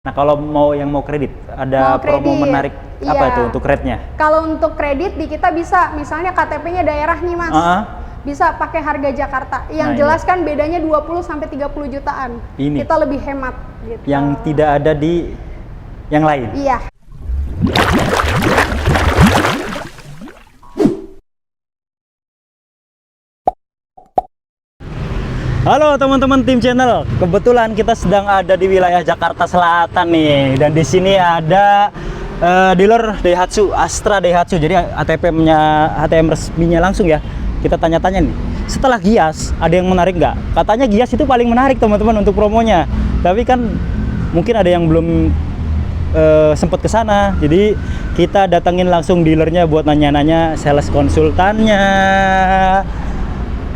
Nah, kalau mau kredit, ada promo menarik apa itu untuk rate-nya? Kalau untuk kredit di kita bisa, misalnya KTP-nya daerah nih Mas. Bisa pakai harga Jakarta. Yang jelas kan bedanya 20 sampai 30 jutaan. Ini. Kita lebih hemat gitu. Yang tidak ada di yang lain. Iya. Halo teman-teman tim channel. Kebetulan kita sedang ada di wilayah Jakarta Selatan nih, dan di sini ada dealer Daihatsu, Astra Daihatsu. Jadi ATM resminya langsung ya. Kita tanya-tanya nih. Setelah Gias, ada yang menarik nggak? Katanya Gias itu paling menarik teman-teman untuk promonya. Tapi kan mungkin ada yang belum sempat ke sana. Jadi kita datengin langsung dealernya buat nanya-nanya sales konsultannya.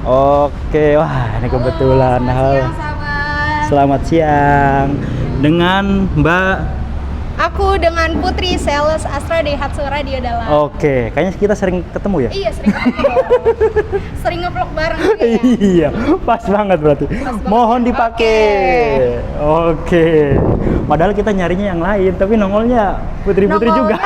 Oke, wah ini kebetulan. Halo, selamat siang. Dengan Mbak? Aku dengan Putri, sales Astra Daihatsu Radio Dalam. Oke, kayaknya kita sering ketemu ya? Iya, sering ketemu. Sering nge-vlog bareng juga ya? Iya, pas banget berarti. Mohon dipakai. Oke. Padahal kita nyarinya yang lain, tapi nongolnya Putri-Putri juga.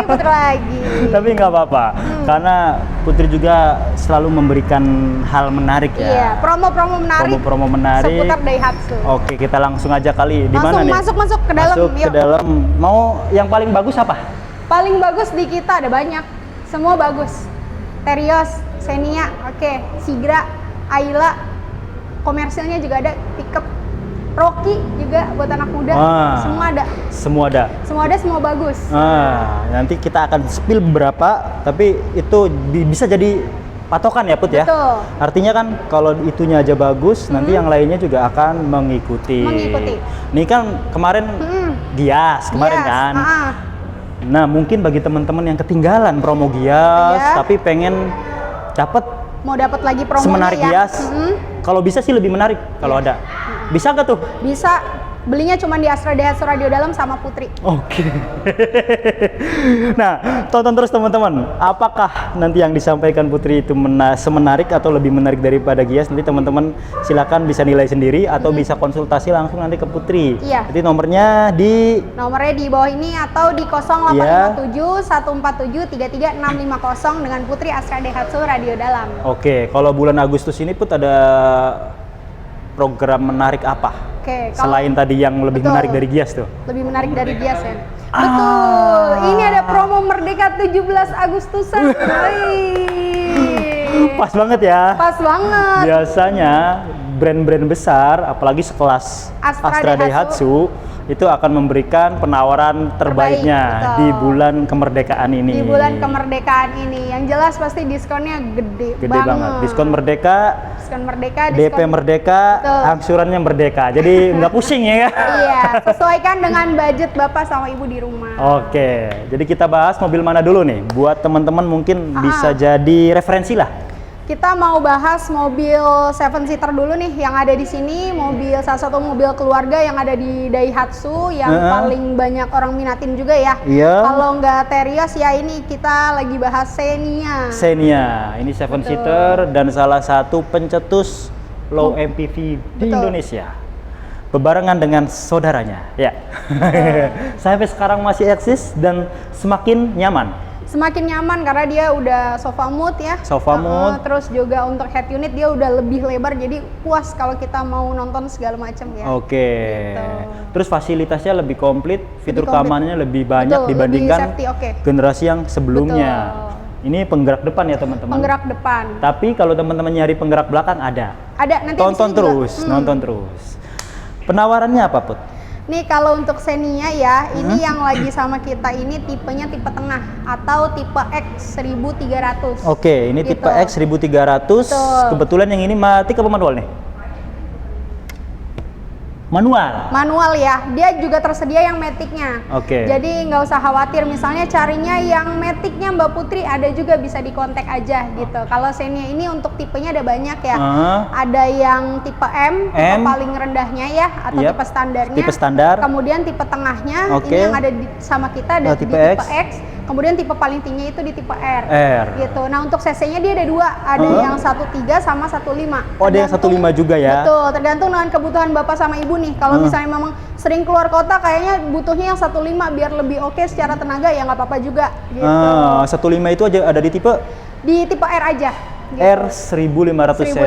Putri lagi. Tapi nggak apa-apa, karena Putri juga selalu memberikan hal menarik ya. Iya, promo-promo menarik. Promo-promo menarik. Seputar Daihatsu. Oke, kita langsung aja kali. Di mana nih? Masuk ke dalam. Masuk ke dalam. Mau yang paling bagus apa? Paling bagus di kita ada banyak. Semua bagus. Terios, Xenia, oke, Sigra, Ayla, komersilnya juga ada, pickup, Rocky juga buat anak muda. Semua ada. Semua ada. Semua ada, semua bagus. Nanti kita akan spill beberapa, tapi itu bisa jadi patokan ya Put ya. Betul. Artinya kan kalau itunya aja bagus, nanti yang lainnya juga akan mengikuti. Ini kan kemarin Gias kemarin kan. Nah, mungkin bagi teman-teman yang ketinggalan promo Gias, tapi pengen mau dapat lagi promonya semenarik Gias. Kalau bisa sih lebih menarik kalau ada. Bisa nggak tuh? Bisa. Belinya cuma di Astra Daihatsu Radio Dalam sama Putri. Oke. Nah, tonton terus teman-teman. Apakah nanti yang disampaikan Putri itu semenarik atau lebih menarik daripada Gias? Nanti teman-teman silakan bisa nilai sendiri atau bisa konsultasi langsung nanti ke Putri. Iya. Jadi nomornya di bawah ini atau di 0857 147 33650 dengan Putri Astra Daihatsu Radio Dalam. Oke, kalau bulan Agustus ini Put ada program menarik apa? Selain tadi yang lebih menarik dari Gias tuh. Lebih menarik dari Gias ya. Betul. Ini ada promo Merdeka 17 Agustusan. Pas banget ya. Pas banget. Biasanya brand-brand besar, apalagi sekelas Astra Daihatsu, itu akan memberikan penawaran terbaiknya di bulan kemerdekaan ini. Di bulan kemerdekaan ini, yang jelas pasti diskonnya gede banget. Diskon merdeka, DP merdeka, angsurannya merdeka. Jadi nggak pusing ya. Iya, sesuaikan dengan budget Bapak sama Ibu di rumah. Oke, jadi kita bahas mobil mana dulu nih? Buat teman-teman mungkin bisa jadi referensi lah. Kita mau bahas mobil 7-seater dulu nih yang ada di sini, salah satu mobil keluarga yang ada di Daihatsu yang paling banyak orang minatin juga ya. Iya. Kalau nggak Terios ya ini kita lagi bahas Xenia. Xenia, ini 7-seater dan salah satu pencetus low MPV di Indonesia. Bebarengan dengan saudaranya, ya. Sampai sekarang masih eksis dan semakin nyaman. Semakin nyaman karena dia udah sofa mood ya. Sofa mood. Terus juga untuk head unit dia udah lebih lebar, jadi puas kalau kita mau nonton segala macam ya. Oke. Gitu. Terus fasilitasnya lebih komplit, fitur keamanannya lebih banyak dibandingkan lebih safety, generasi yang sebelumnya. Ini penggerak depan ya teman-teman. Penggerak depan. Tapi kalau teman-teman nyari penggerak belakang ada. Ada. Nanti tonton terus, nonton terus. Penawarannya apa Put? Nih kalau untuk Xenia ya, ini yang lagi sama kita ini tipenya tipe tengah atau tipe X 1300. Oke, ini tipe X 1300. Kebetulan yang ini matic apa manual nih? Manual ya, dia juga tersedia yang maticnya. Oke. Jadi nggak usah khawatir, misalnya carinya yang maticnya Mbak Putri ada juga, bisa dikontak aja gitu. Kalau Xenia ini untuk tipenya ada banyak ya. Ada yang tipe M, tipe paling rendahnya ya, atau tipe standarnya. Tipe standar. Kemudian tipe tengahnya, ini yang ada sama kita ada tipe di tipe X. Kemudian tipe paling tinggi itu di tipe R. R. Gitu. Nah, untuk CC-nya dia ada dua, ada yang 13 sama 15. Oh, ada yang 15 juga ya? Betul, tergantung dengan kebutuhan Bapak sama Ibu nih. Kalau misalnya memang sering keluar kota, kayaknya butuhnya yang 15 biar lebih oke secara tenaga, ya nggak apa-apa juga. Gitu. 15 itu aja ada di tipe? Di tipe R aja. Gitu. R 1500 cc.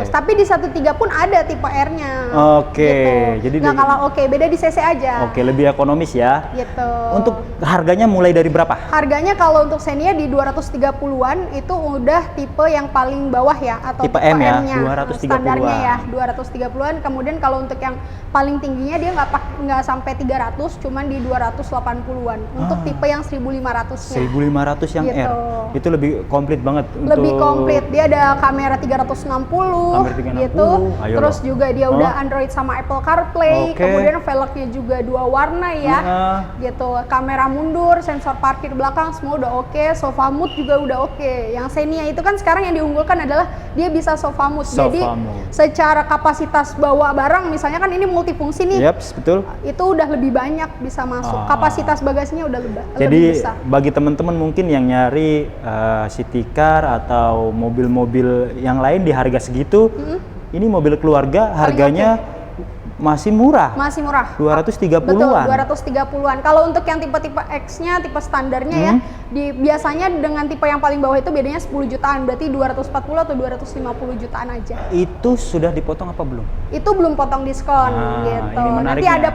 1500. Tapi di 13 pun ada tipe R-nya. Oke, Gitu. jadi nggak kalah oke, beda di CC aja. Oke, lebih ekonomis ya. Gitu. Untuk harganya mulai dari berapa? Harganya kalau untuk Xenia di 230-an itu udah tipe yang paling bawah ya, atau Tipe M ya, M-nya. 230-an. Standarnya ya 230-an. Kemudian kalau untuk yang paling tingginya dia nggak sampai 300, cuman di 280-an. Untuk tipe yang 1500-nya. 1500 yang Gitu. R. Itu lebih komplit banget Lebih untuk komplit. Dia ada kamera 360, Kamera 360, gitu. ayo Terus loh. juga dia udah Android sama Apple CarPlay. Oke. Kemudian velgnya juga 2 warna ya. Gitu. Kamera mundur, sensor parkir belakang semua udah oke. Sofa mood juga udah oke. Yang Xenia itu kan sekarang yang diunggulkan adalah dia bisa sofa mood. Sofa Jadi mood. secara kapasitas bawa barang, misalnya kan ini multifungsi nih. Yaps, betul. Itu udah lebih banyak bisa masuk. Kapasitas bagasinya udah lebih Jadi besar. bagi teman-teman mungkin yang nyari city car atau mobil-mobil yang lain di harga segitu, ini mobil keluarga harganya masih murah. Masih murah. 230-an. Betul, 230-an. Kalau untuk yang tipe-tipe X-nya, tipe standarnya ya, biasanya dengan tipe yang paling bawah itu bedanya 10 jutaan, berarti 240 atau 250 jutaan aja. Itu sudah dipotong apa belum? Itu belum potong diskon gitu. Ini Nanti menariknya. ada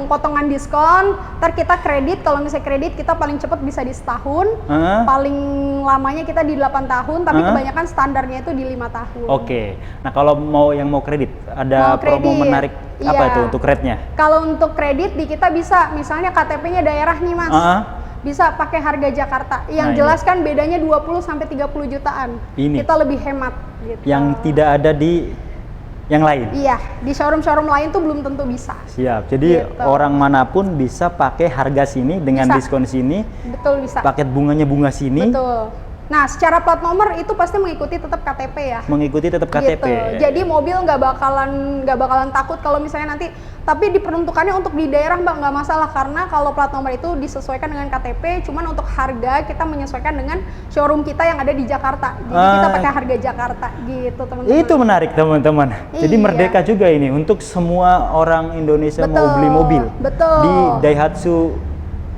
potongan diskon, ntar kita kredit, kalau misalnya kredit kita paling cepat bisa di setahun, paling lamanya kita di 8 tahun, tapi kebanyakan standarnya itu di 5 tahun. Oke. Nah, kalau yang mau kredit, ada Mau promo kredit, menarik apa iya. itu untuk rate-nya? Kalau untuk kredit di kita bisa, misalnya KTP-nya daerah nih Mas. Bisa pakai harga Jakarta. Yang Nah, jelas kan bedanya 20 sampai 30 jutaan. Ini. Kita lebih hemat gitu. Yang tidak ada di yang lain. Iya, di showroom-showroom lain tuh belum tentu bisa. Siap. Jadi Gitu. orang manapun bisa pakai harga sini dengan Bisa. diskon sini, Betul bisa. paket bunganya bunga sini, Betul. Nah, secara plat nomor itu pasti mengikuti tetap KTP ya. mengikuti tetap KTP. Gitu. Jadi mobil nggak bakalan takut kalau misalnya nanti, tapi diperuntukannya untuk di daerah Mbak, nggak masalah, karena kalau plat nomor itu disesuaikan dengan KTP, cuman untuk harga kita menyesuaikan dengan showroom kita yang ada di Jakarta. Jadi kita pakai harga Jakarta gitu teman-teman. Itu menarik teman-teman. Jadi Iya. merdeka juga ini untuk semua orang Indonesia mau Betul, beli mobil. betul. Di Daihatsu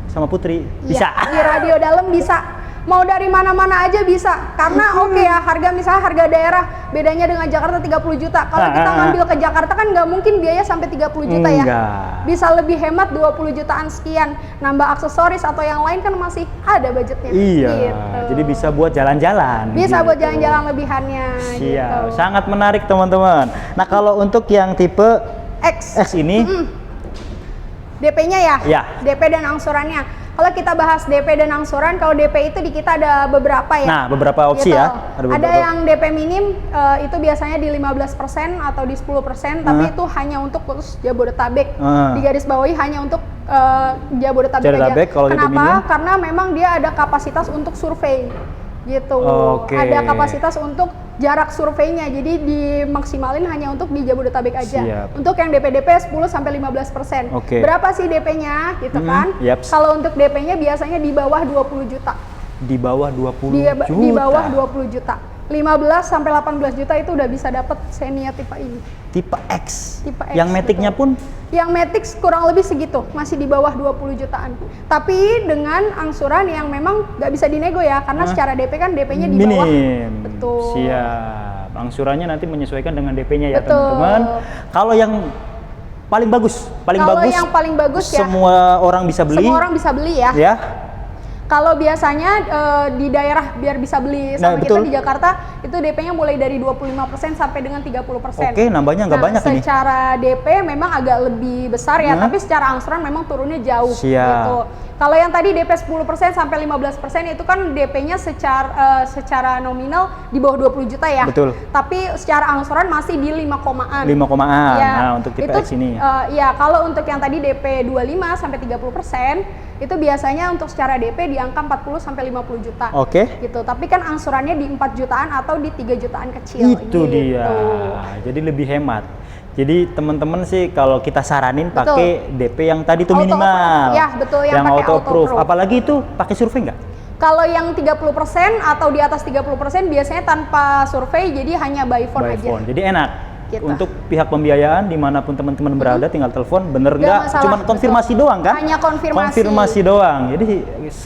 sama Putri bisa. Iya, di radio dalam bisa. Mau dari mana-mana aja bisa. Karena oke ya, misalnya harga daerah bedanya dengan Jakarta 30 juta. Kalau kita ngambil ke Jakarta kan nggak mungkin biaya sampai 30 juta ya. Enggak. Bisa lebih hemat 20 jutaan sekian. Nambah aksesoris atau yang lain kan masih ada budgetnya. Iya. Gitu. Jadi bisa buat jalan-jalan. Bisa buat gitu. jalan-jalan lebihannya. Siap. Gitu. Sangat menarik teman-teman. Nah, kalau untuk yang tipe X ini, DP-nya ya? Ya. DP dan angsurannya. Kalau kita bahas DP dan angsuran, kalau DP itu di kita ada beberapa ya. nah beberapa opsi Gitu. ya. Ada yang DP minim itu biasanya di 15% atau di 10%, tapi itu hanya untuk khusus Jabodetabek. Di garis bawahi hanya untuk Jabodetabek Jabodetabek aja. kalau DP Kenapa? minim? Karena memang dia ada kapasitas untuk survei. Gitu. Oke. Ada kapasitas untuk jarak surveinya. Jadi dimaksimalin hanya untuk di Jabodetabek aja. Siap. Untuk yang DP 10 sampai 15%. Oke. Berapa sih DP-nya gitu kan? Yaps. Kalau untuk DP-nya biasanya di bawah 20 juta. Di bawah 20 juta. Di bawah 20 juta. 15 sampai 18 juta itu udah bisa dapat Xenia tipe ini. Tipe X. Tipe X, Yang Matic-nya betul. pun Yang Matic kurang lebih segitu, masih di bawah 20 jutaan. Tapi dengan angsuran yang memang nggak bisa dinego ya, karena secara DP kan DP-nya di bawah. minim. Betul. Siap. Angsurannya nanti menyesuaikan dengan DP-nya ya Betul. teman-teman. Kalau yang paling bagus, Kalau yang paling bagus ya, semua orang bisa beli. semua orang bisa beli ya. Ya. Kalau biasanya di daerah biar bisa beli sama kita betul. di Jakarta itu DP-nya mulai dari 25% sampai dengan 30%. Oke, nambahnya nggak banyak ini. Secara DP memang agak lebih besar ya, tapi secara angsuran memang turunnya jauh. Siap. Gitu. Kalau yang tadi DP 10% sampai 15% itu kan DP-nya secara nominal di bawah 20 juta ya. Betul. Tapi secara angsuran masih di 5 komaan. 5 komaan. Ya, Nah, untuk tipe itu, X ini. Ya, kalau untuk yang tadi DP 25 sampai 30%, itu biasanya untuk secara DP di angka 40 sampai 50 juta. Oke. Gitu. Tapi kan angsurannya di 4 jutaan atau di 3 jutaan kecil. Itu gitu. dia. Jadi lebih hemat. Jadi teman-teman sih kalau kita saranin Betul. pakai DP yang tadi tuh Auto minimal. approve. Ya, betul, yang pakai auto auto approve. approve. Apalagi itu pakai survei nggak? Kalau yang 30% atau di atas 30% biasanya tanpa survei, jadi hanya by phone By aja. phone. Jadi enak. Gitu. Untuk pihak pembiayaan dimanapun teman-teman berada tinggal telepon, bener Nggak nggak? masalah, Cuman konfirmasi betul. doang kan? Hanya konfirmasi. Konfirmasi doang. Jadi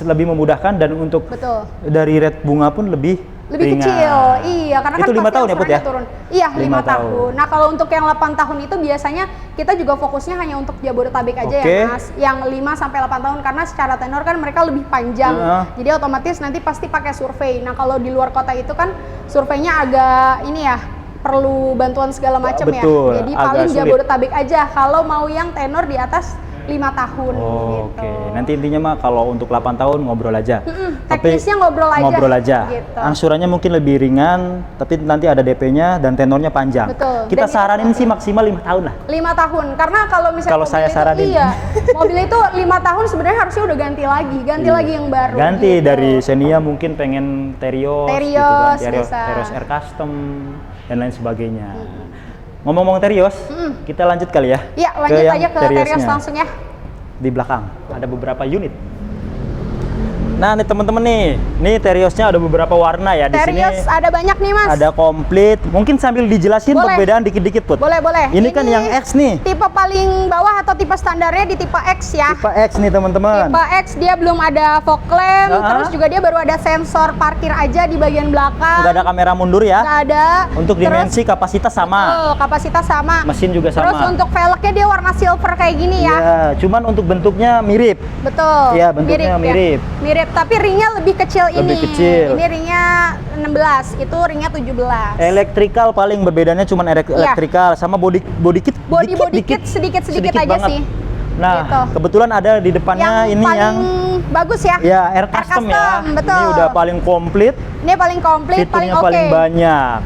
lebih memudahkan dan untuk Betul. dari rate bunga pun lebih ringan. Kecil, iya, karena Itu kan 5 pasti tahun ya, Put, ya? angsurannya turun. Iya, 5 5 tahun. Nah, kalau untuk yang 8 tahun itu biasanya kita juga fokusnya hanya untuk Jabodetabek aja Oke. ya, Mas. Yang 5 sampai 8 tahun karena secara tenor kan mereka lebih panjang. Jadi otomatis nanti pasti pakai survei. Nah, kalau di luar kota itu kan surveinya agak ini ya, perlu bantuan segala macam ya. Betul, Jadi agak paling sulit. Jabodetabek aja kalau mau yang tenor di atas 5 tahun gitu. Oke, nanti intinya mah kalau untuk 8 tahun ngobrol aja. Teknisnya ngobrol aja. Ngobrol aja. Gitu. Angsurannya mungkin lebih ringan, tapi nanti ada DP-nya dan tenornya panjang. Betul. Kita Dan saranin sih maksimal 5 tahun lah. 5 tahun, karena kalau misalnya Kalau mobil saya itu, saranin. iya, mobil itu 5 tahun sebenarnya harusnya udah ganti lagi yang baru. Ganti gitu. dari Xenia mungkin pengen Terios, Terios, gitu kan. bisa. Terios Air Custom dan lain sebagainya. Ngomong-ngomong Terios, kita lanjut kali ya. Iya, lanjut yang aja ke Terios Teriosnya. langsung ya. Di belakang ada beberapa unit. Nah, nih teman-teman nih Teriosnya ada beberapa warna ya di sini. Terios ada banyak nih, Mas. Ada komplit. Mungkin sambil dijelasin Boleh. perbedaan dikit-dikit, Put. Boleh. Ini kan yang X nih. Tipe paling bawah atau tipe standarnya di tipe X ya. Tipe X nih, teman-teman. Tipe X dia belum ada fog lamp, Ah. terus juga dia baru ada sensor parkir aja di bagian belakang. Udah ada kamera mundur ya. Nggak ada. Untuk Terus, dimensi kapasitas sama. kapasitas sama. Mesin juga sama. Terus untuk velgnya dia warna silver kayak gini ya. Iya, cuman untuk bentuknya mirip. Betul. Iya, bentuknya mirip. Ya. Mirip, tapi ringnya lebih kecil ini. Lebih kecil. Ini ringnya 16, itu ringnya 17. Elektrikal paling berbedanya cuman elektrikal sama body kit Body kit sedikit aja banget. sih. Nah, Gitu. kebetulan ada di depannya Yang ini paling yang bagus ya. ya Air Custom ya. Betul. Ini udah paling komplit, Ini paling komplit, paling fiturnya oke. paling banyak.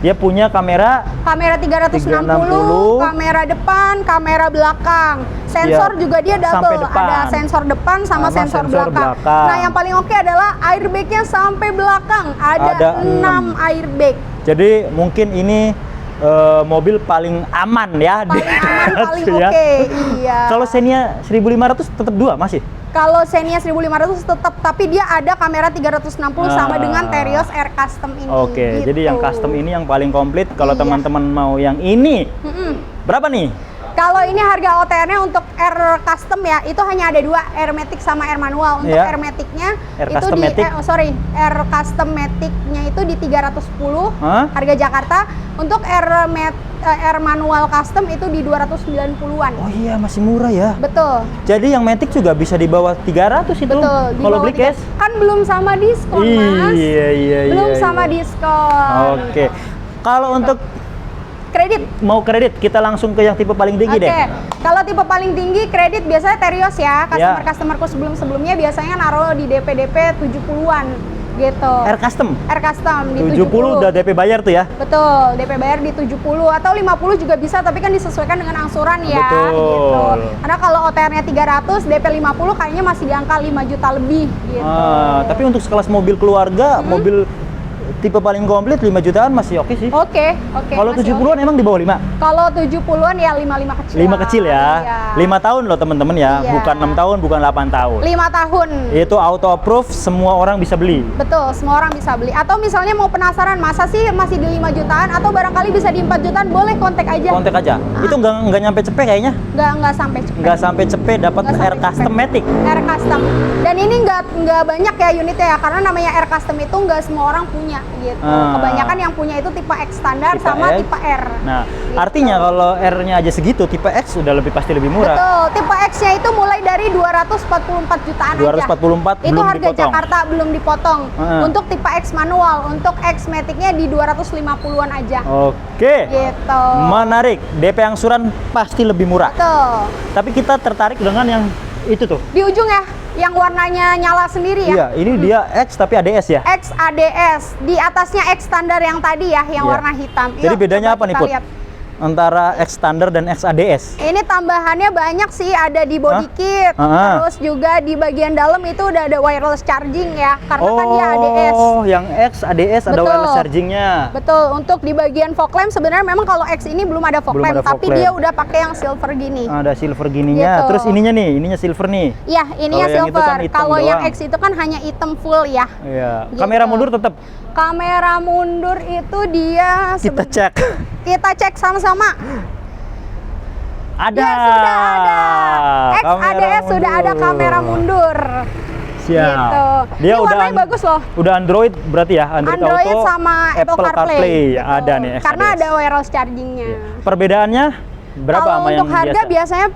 Dia punya kamera Kamera 360, 360, kamera depan, kamera belakang. Sensor Iya, juga dia sampai double. depan. Ada sensor depan sama sensor belakang. Nah, yang paling oke adalah airbagnya sampai belakang. Ada 6 airbag. Jadi mungkin ini mobil paling aman ya di Paling aman, paling Daihatsu ya. oke. Iya. Kalau Xenia 1500 tetap 2 masih. Kalau Xenia 1500 tetap, tapi dia ada kamera 360 sama dengan Terios Air Custom ini. Oke, gitu. jadi yang custom ini yang paling komplit. Kalau Iya. teman-teman mau yang ini, berapa nih? Kalau ini harga OTR-nya untuk Air Custom ya, itu hanya ada 2, Air Matic sama Air Manual. Untuk Iya. Air Matic-nya Air itu Custom di Matic. Air Custom Matic-nya itu di 310 Hah? harga Jakarta. Untuk Air Manual Custom itu di 290-an. Oh iya, masih murah ya. Betul. Jadi yang Matic juga bisa di bawah 300 itu. Betul. Di Kalau bawah beli 300. cash. Kan belum sama diskon, Mas. Iya. Belum sama diskon. Oke. Kalau untuk Kredit. mau kredit, kita langsung ke yang tipe paling tinggi Oke, deh. kalau tipe paling tinggi kredit biasanya Terios ya. Ya. Customerku sebelumnya biasanya naruh di DP 70-an gitu. Air Custom Air Custom di 70 udah DP bayar tuh ya. Betul, DP bayar di 70 atau 50 juga bisa, tapi kan disesuaikan dengan angsuran ya. Betul. Gitu. Karena kalau OTR-nya 300, DP 50 kayaknya masih di angka 5 juta lebih gitu. Tapi untuk sekelas mobil keluarga, mobil tipe paling komplit 5 jutaan masih oke sih. Oke. Kalau masih 70-an emang di bawah 5? Kalau 70-an ya 5 kecil. 5 kecil ya. Iya. 5 tahun loh teman-teman ya, Iya. bukan 6 tahun, bukan 8 tahun. 5 tahun. Itu auto approve, semua orang bisa beli. Betul, semua orang bisa beli. Atau misalnya mau penasaran, masa sih masih di 5 jutaan atau barangkali bisa di 4 jutaan, boleh kontak aja. Kontak aja. Itu nggak nyampe cepet kayaknya. Nggak sampai cepet. Nggak sampai cepet dapat Nggak Air sampai Custom cepet. Matic. Air Custom. Dan ini nggak banyak ya unitnya ya, karena namanya Air Custom itu nggak semua orang punya gitu. Kebanyakan yang punya itu tipe X standar Tipe sama X. tipe R. Nah, Gitu. artinya kalau R-nya aja segitu, tipe X udah pasti lebih murah. Betul, tipe X-nya itu mulai dari 244 jutaan 244 aja. Itu belum harga dipotong. Jakarta belum dipotong. Untuk tipe X manual, untuk X Matic-nya di 250-an aja. Oke. Gitu. Menarik. DP angsuran pasti lebih murah. Betul. Tapi kita tertarik dengan yang itu tuh. Di ujung ya, yang warnanya nyala sendiri ya. Iya, ini dia X tapi ADS ya. X ADS, di atasnya X standar yang tadi ya, yang Iya. warna hitam. Jadi bedanya coba apa nih, kita Put? lihat. antara X standar dan X ADS. Ini tambahannya banyak sih, ada di body kit, terus juga di bagian dalam itu udah ada wireless charging ya, karena kan dia ADS. Oh, yang X ADS ada wireless chargingnya. Betul, untuk di bagian fog lamp sebenarnya memang kalau X ini belum ada fog lamp, tapi dia udah pakai yang silver gini. Ada silver gininya, Gitu. Terus ininya nih, ininya silver nih. Iya, ininya Kalau yang itu silver. kan hitam Kalau yang doang. X itu kan hanya hitam full ya. Iya. Gitu. Kamera mundur tetap Kamera mundur itu dia kita cek. kita cek sama-sama. Ada. Ya, sudah ada. X Kamera ADS sudah ada kamera mundur. Siap. Gitu. Dia Ini udah warnanya bagus loh. Udah Android berarti ya? Android Auto sama Apple CarPlay. Ya, ada nih X Karena ADS. ada wireless chargingnya. Iya. Perbedaannya berapa Kalau sama yang untuk harga biasa? biasanya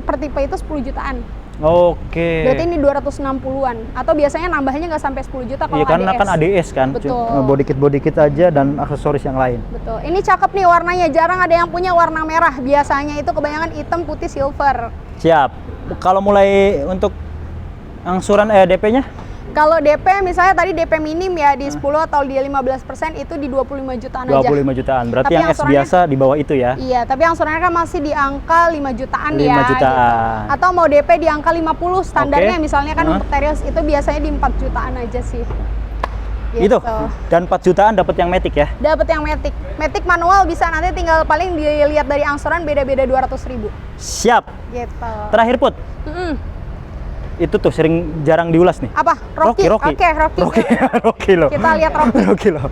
per tipe itu 10 jutaan. Oke. Berarti ini 260-an atau biasanya nambahnya nggak sampai 10 juta kalau Iya, karena ADS. kan ADS kan. Betul. Body kit aja dan aksesoris yang lain. Betul. Ini cakep nih warnanya, jarang ada yang punya warna merah. Biasanya itu kebanyakan hitam, putih, silver. Siap. Kalau mulai untuk angsuran DP-nya? Kalau DP misalnya tadi DP minim ya di 10 atau di 15% itu di 25 jutaan aja. 25 jutaan. Berarti Tapi yang S angsurannya- biasa di bawah itu ya. Iya, tapi angsurannya kan masih di angka 5 jutaan 5 ya. jutaan. Gitu. Atau mau DP di angka 50 standarnya Oke. misalnya kan untuk Terios itu biasanya di 4 jutaan aja sih. Itu. Gitu. Dan 4 jutaan dapat yang Matic ya. Dapat yang Matic. Matic manual bisa nanti tinggal paling dilihat dari angsuran beda-beda 200.000. Siap. Gitu. Terakhir Put. Mm-mm. Itu tuh jarang diulas nih. Apa? Rocky. Rocky. Oke, Rocky. Rocky loh. Kita lihat Rocky. Rocky loh.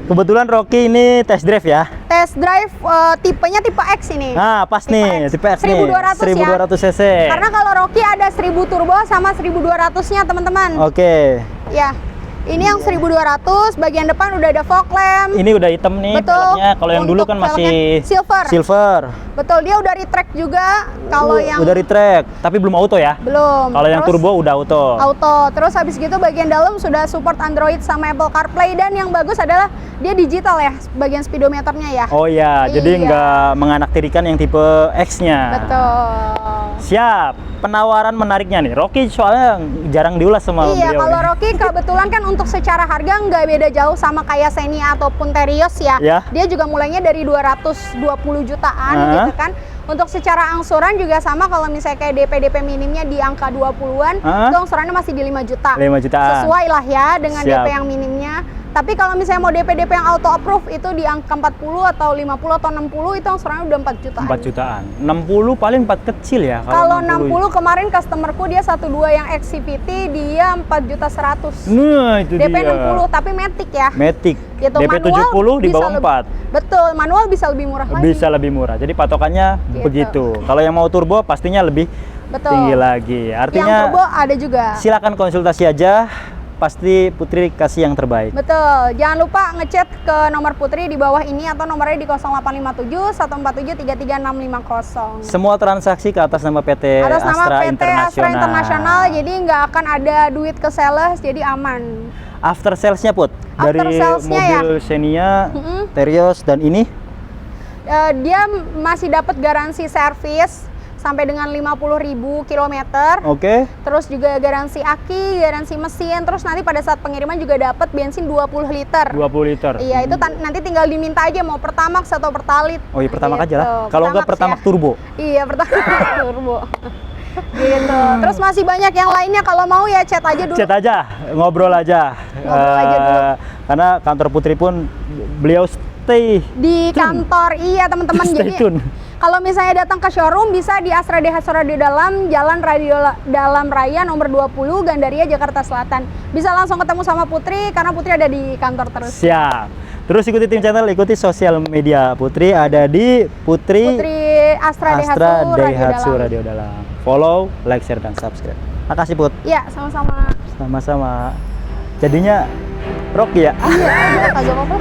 Kebetulan Rocky ini test drive ya. Test drive tipenya tipe X ini. Nah, pas nih, tipe X nih. 1200 ya. 1200 cc. Karena kalau Rocky ada 1000 turbo sama 1200-nya, teman-teman. Oke. Ya. Ini yang 1200, bagian depan udah ada fog lamp. Ini udah hitam nih Betul. velgnya. Kalau yang dulu Untuk kan masih velgnya silver. Betul, dia udah retract juga. Kalau yang udah retract, tapi belum auto ya. belum. Kalau yang Terus turbo udah auto. auto. Terus habis gitu bagian dalam sudah support Android sama Apple CarPlay, dan yang bagus adalah dia digital ya, bagian speedometernya ya. Oh iya, jadi Iya. nggak menganaktirikan yang tipe X-nya. Betul. Siap. Penawaran menariknya nih. Rocky soalnya jarang diulas sama Iya, beliau kalau nih. Rocky kebetulan kan untuk secara harga nggak beda jauh sama kayak Xenia ataupun Terios ya. Ya. Dia juga mulainya dari 220 jutaan gitu kan. Untuk secara angsuran juga sama, kalau misalnya kayak DP minimnya di angka 20-an, itu angsurannya masih di 5 juta. 5 jutaan. Sesuai lah ya dengan Siap. DP yang minimnya. Tapi kalau misalnya mau DP yang auto approve itu di angka 40 atau 50 atau 60 itu angsurannya udah 4 jutaan. 4 jutaan. 60 paling 4 kecil ya. Kalau 60 kemarin customerku dia 12 yang XCVT dia 4.100.000. Nah, itu DP dia. 60 tapi Matic ya. Matic. Gitu, DP manual 70 di bisa bawah 4. Betul, manual bisa lebih murah lagi. Bisa lebih murah. Jadi patokannya Gitu. begitu. Kalau yang mau turbo pastinya lebih Betul. tinggi lagi. Yang Artinya turbo ada juga. silakan konsultasi aja. Pasti Putri kasih yang terbaik. Betul. Jangan lupa ngechat ke nomor Putri di bawah ini atau nomornya di 0857 147 33650. Semua transaksi ke atas nama PT Atas nama Astra PT Astra International, jadi nggak akan ada duit ke sales, jadi aman. After salesnya Put, After dari salesnya mobil Xenia, Terios dan ini Dia masih dapat garansi servis sampai dengan 50.000 kilometer. oke. Terus juga garansi aki, garansi mesin. Terus nanti pada saat pengiriman juga dapat bensin 20 liter. 20 liter. Iya, itu nanti tinggal diminta aja mau Pertamax atau Pertalite. Oh iya, Pertamax aja lah. Gitu. Kalau nggak Pertamax ya. turbo. Iya, Pertamax turbo. Gitu. Terus masih banyak yang lainnya, kalau mau ya chat aja dulu. Chat aja, ngobrol aja. Ngobrol aja dulu. Karena kantor Putri pun beliau stay Di kantor, iya teman-teman. Stay Jadi tune. kalau misalnya datang ke showroom bisa di Astra DH Radio Dalam, Jalan Radio Dalam Raya nomor 20, Gandaria, Jakarta Selatan. Bisa langsung ketemu sama Putri karena Putri ada di kantor terus. Siap. Terus ikuti tim channel, ikuti sosial media Putri, ada di Putri Astra Astra Daihatsu Radio Daihatsu Dalam. Radio Dalam. Follow, like, share, dan subscribe. Makasih Put. Iya, sama-sama. Sama-sama. Jadinya Rocky ya. Iya, kagak apa-apa.